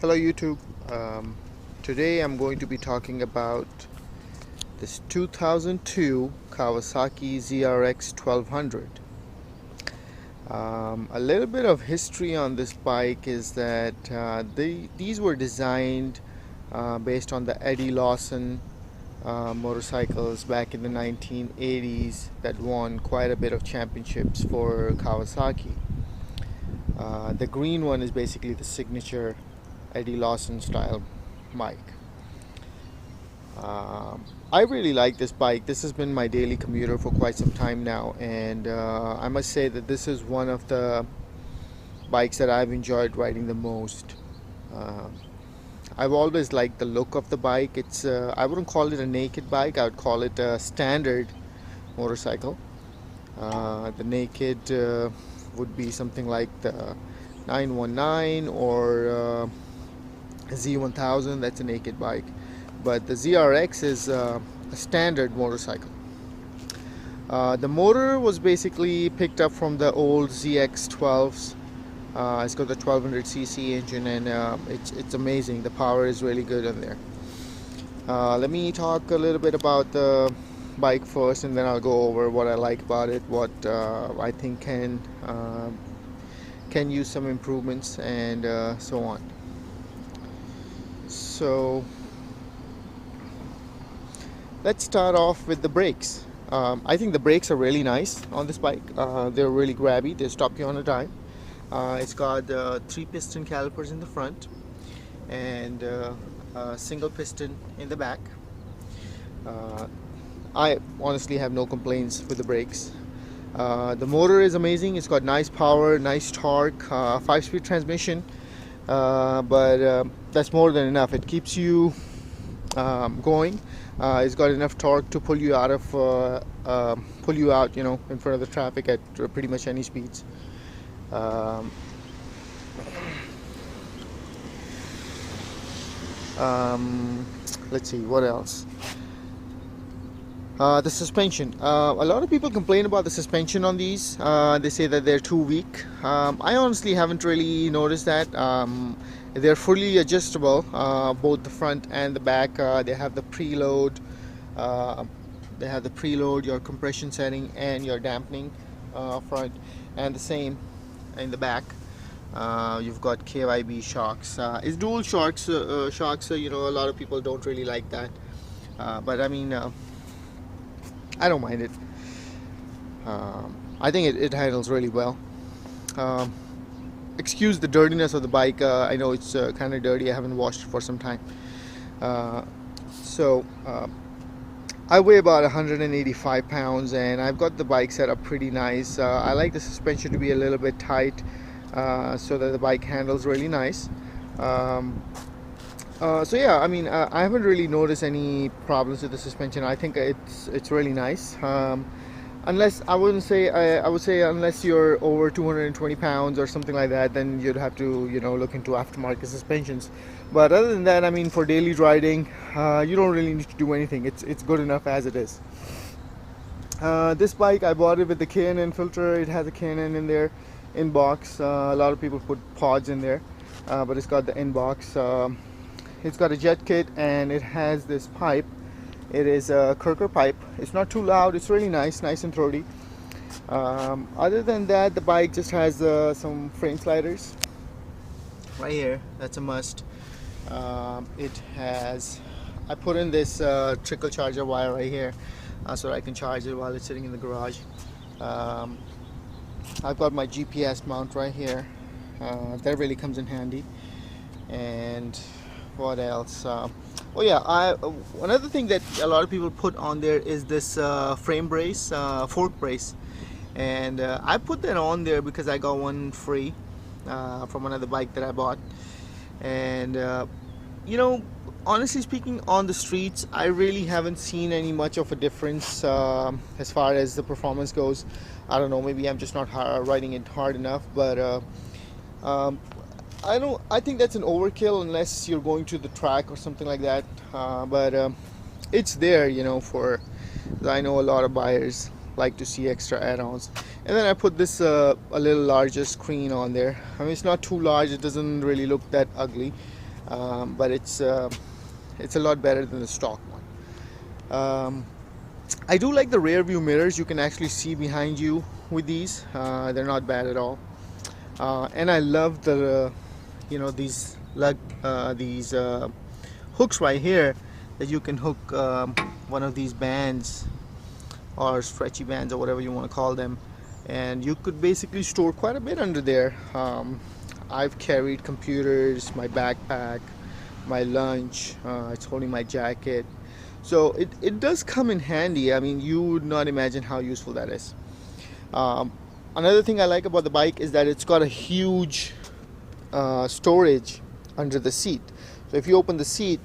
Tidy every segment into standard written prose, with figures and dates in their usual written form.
Hello YouTube. Today I'm going to be talking about this 2002 Kawasaki ZRX1200. A little bit of history on this bike is that these were designed based on the Eddie Lawson motorcycles back in the 1980s that won quite a bit of championships for Kawasaki. The green one is basically the signature Eddie Lawson style bike. I really like this bike. This has been my daily commuter for quite some time now, and I must say that this is one of the bikes that I've enjoyed riding the most. I've always liked the look of the bike. It's I wouldn't call it a naked bike, I would call it a standard motorcycle. The naked would be something like the 919 or Z1000. That's a naked bike, but the ZRX is a standard motorcycle. The motor was basically picked up from the old ZX12s. It's got the 1200cc engine, and it's amazing. The power is really good in there. Let me talk a little bit about the bike first, and then I'll go over what I like about it, what I think can use some improvements, and so on. So let's start off with the brakes. I think the brakes are really nice on this bike. They're really grabby. They stop you on a dime. It's got 3 piston calipers in the front and a single piston in the back. I honestly have no complaints with the brakes. The motor is amazing. It's got nice power, nice torque, 5-speed transmission, but that's more than enough. It keeps you going. It's got enough torque to pull you out, in front of the traffic at pretty much any speeds. Let's see what else. The suspension. A lot of people complain about the suspension on these. They say that they're too weak. I honestly haven't really noticed that. They're fully adjustable, both the front and the back. They have the preload. Your compression setting and your dampening front, and the same in the back. You've got KYB shocks. It's dual shocks. A lot of people don't really like that, but I mean, I don't mind it. I think it handles really well. Excuse the dirtiness of the bike. I know it's kind of dirty. I haven't washed it for some time. I weigh about 185 pounds, and I've got the bike set up pretty nice. I like the suspension to be a little bit tight, so that the bike handles really nice. So yeah, I mean, I haven't really noticed any problems with the suspension. I think it's really nice. Unless I would say unless you're over 220 pounds or something like that, then you'd have to look into aftermarket suspensions. But other than that, I mean, for daily riding, you don't really need to do anything. It's good enough as it is. This bike, I bought it with the K&N filter. It has a K&N in there, in box. A lot of people put pods in there, but it's got the in box. It's got a jet kit, and it has this pipe. It is a Kirker pipe. It's not too loud. It's really nice and throaty. Other than that, the bike just has some frame sliders right here. That's a must. It has, I put in this trickle charger wire right here, so that I can charge it while it's sitting in the garage. I've got my GPS mount right here. That really comes in handy. And what else? Oh yeah, another thing that a lot of people put on there is this frame brace, fork brace, and I put that on there because I got one free from another bike that I bought. And honestly speaking, on the streets, I really haven't seen any much of a difference as far as the performance goes. I don't know, maybe I'm just not riding it hard enough, but I think that's an overkill unless you're going to the track or something like that. But it's there, I know a lot of buyers like to see extra add-ons. And then I put this a little larger screen on there. I mean, it's not too large. It doesn't really look that ugly. but it's a lot better than the stock one. I do like the rear view mirrors. You can actually see behind you with these. They're not bad at all. And I love the these hooks right here that you can hook one of these bands or stretchy bands or whatever you want to call them, and you could basically store quite a bit under there. I've carried computers, my backpack, my lunch, it's holding my jacket, so it does come in handy. I mean, you would not imagine how useful that is. Another thing I like about the bike is that it's got a huge storage under the seat. So if you open the seat,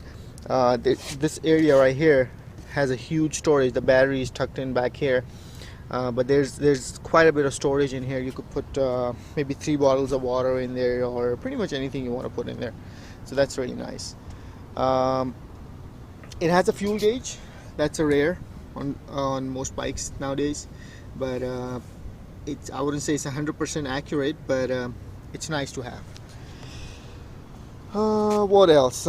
this area right here has a huge storage. The battery is tucked in back here, but there's quite a bit of storage in here. You could put maybe 3 bottles of water in there, or pretty much anything you want to put in there. So that's really nice. It has a fuel gauge. That's a rare on most bikes nowadays, but I wouldn't say it's 100% accurate, but it's nice to have. What else?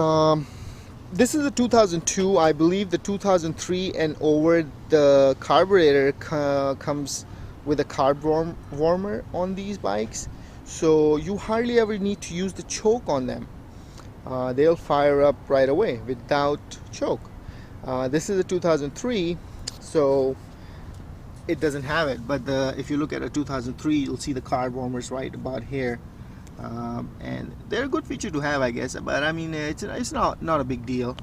This is a 2002. I believe the 2003 and over, the carburetor comes with a carb warmer on these bikes, so you hardly ever need to use the choke on them. They'll fire up right away without choke. This is a 2003, so it doesn't have it, but if you look at a 2003, you'll see the carb warmers right about here. And they're a good feature to have, I guess, but I mean, it's not a big deal.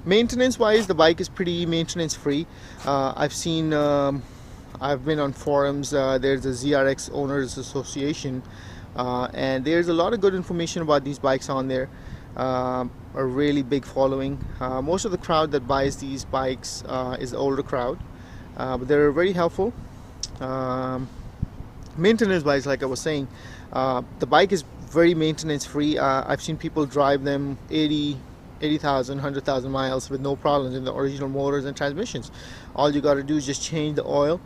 Maintenance wise, the bike is pretty maintenance free. I've been on forums. There's a ZRX Owners Association, and there's a lot of good information about these bikes on there. A really big following. Most of the crowd that buys these bikes is the older crowd, but they're very helpful. Maintenance wise, like I was saying, the bike is very maintenance free. I've seen people drive them 80,000, 100,000 miles with no problems in the original motors and transmissions. All you got to do is just change the oil,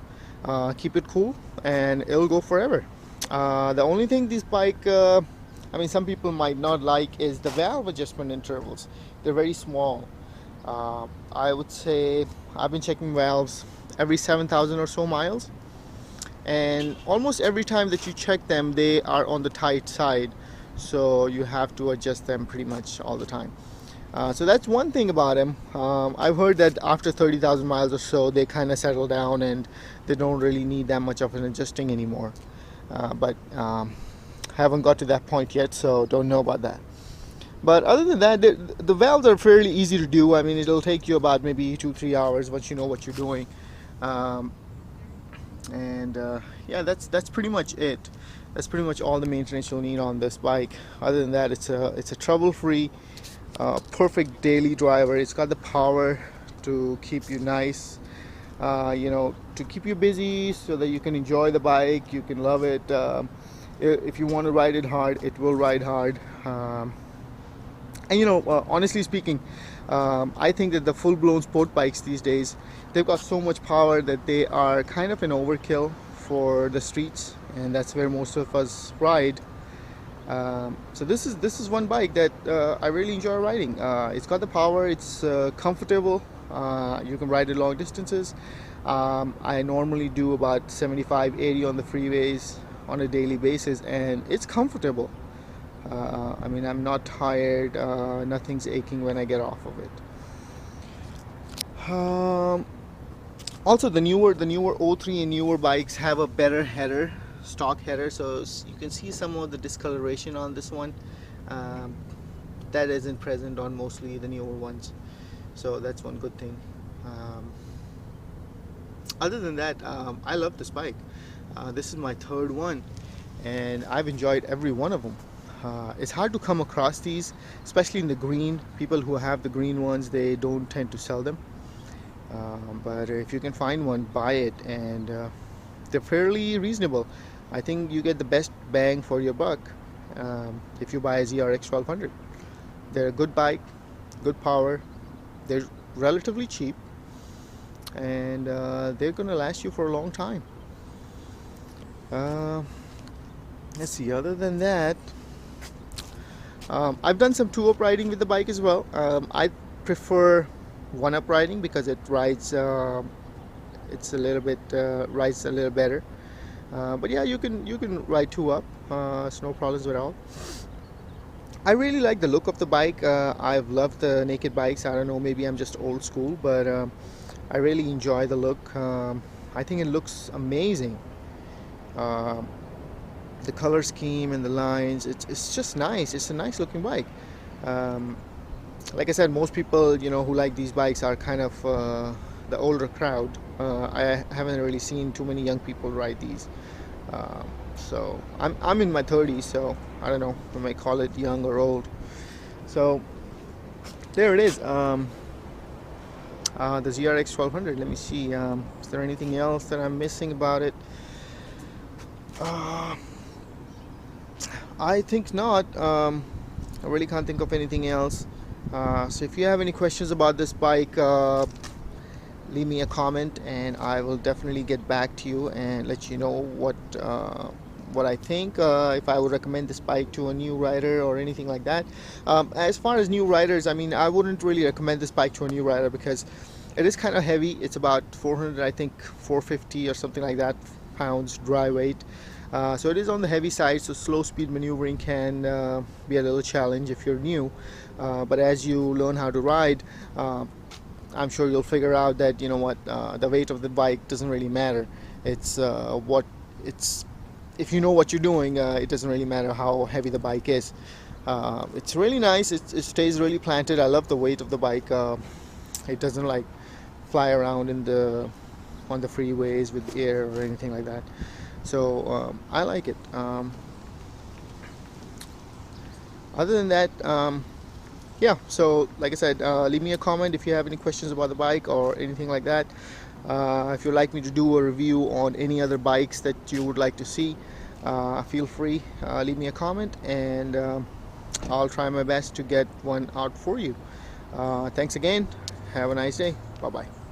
keep it cool, and it'll go forever. The only thing this bike, I mean, some people might not like, is the valve adjustment intervals. They're very small. I would say I've been checking valves every 7,000 or so miles, and almost every time that you check them, they are on the tight side, so you have to adjust them pretty much all the time. So that's one thing about them. I've heard that after 30,000 miles or so, they kind of settle down and they don't really need that much of an adjusting anymore, but haven't got to that point yet, so don't know about that. But other than that, the valves are fairly easy to do. I mean, it'll take you about maybe 2-3 hours once you know what you're doing. Yeah, that's pretty much it. That's pretty much all the maintenance you'll need on this bike. Other than that, it's a trouble-free, perfect daily driver. It's got the power to keep you nice, to keep you busy, so that you can enjoy the bike, you can love it. If you want to ride it hard, it will ride hard. Honestly speaking, I think that the full-blown sport bikes these days, they've got so much power that they are kind of an overkill for the streets, and that's where most of us ride. So this is one bike that I really enjoy riding. It's got the power, it's comfortable, you can ride it long distances. I normally do about 75-80 on the freeways on a daily basis, and it's comfortable. I mean, I'm not tired, nothing's aching when I get off of it. Also, the newer 03 and newer bikes have a better header, stock header, so you can see some of the discoloration on this one that isn't present on mostly the newer ones, so that's one good thing. Other than that, I love this bike. This is my third one, and I've enjoyed every one of them. It's hard to come across these, especially in the green. People who have the green ones, they don't tend to sell them, but if you can find one, buy it, and they're fairly reasonable. I think you get the best bang for your buck if you buy a ZRX1200. They're a good bike, good power, they're relatively cheap, and they're gonna last you for a long time. Let's see, other than that, I've done some two-up riding with the bike as well. I prefer one-up riding because it rides it's a little bit rides a little better. But yeah, you can ride two-up. It's no problems at all. I really like the look of the bike. I've loved the naked bikes. I don't know, maybe I'm just old school, but I really enjoy the look. I think it looks amazing. Um the color scheme and the lines, it's just nice. It's a nice looking bike. Um, like I said, most people, who like these bikes are kind of the older crowd. I haven't really seen too many young people ride these. So I'm in my 30s, so I don't know if I might call it young or old. So there it is. The ZRX1200. Let me see. Is there anything else that I'm missing about it? Uh, I think not. I really can't think of anything else. So if you have any questions about this bike, leave me a comment, and I will definitely get back to you and let you know what I think. If I would recommend this bike to a new rider or anything like that. As far as new riders, I mean, I wouldn't really recommend this bike to a new rider because it is kind of heavy. It's about 400, I think 450 or something like that pounds dry weight. So it is on the heavy side, so slow speed maneuvering can be a little challenge if you're new. But as you learn how to ride, I'm sure you'll figure out that the weight of the bike doesn't really matter. It's if you know what you're doing, it doesn't really matter how heavy the bike is. It's really nice. It stays really planted. I love the weight of the bike. It doesn't like fly around on the freeways with air or anything like that. So I like it. Other than that, yeah, so like I said, leave me a comment if you have any questions about the bike or anything like that. If you'd like me to do a review on any other bikes that you would like to see, feel free, leave me a comment, and I'll try my best to get one out for you. Thanks again. Have a nice day. Bye bye.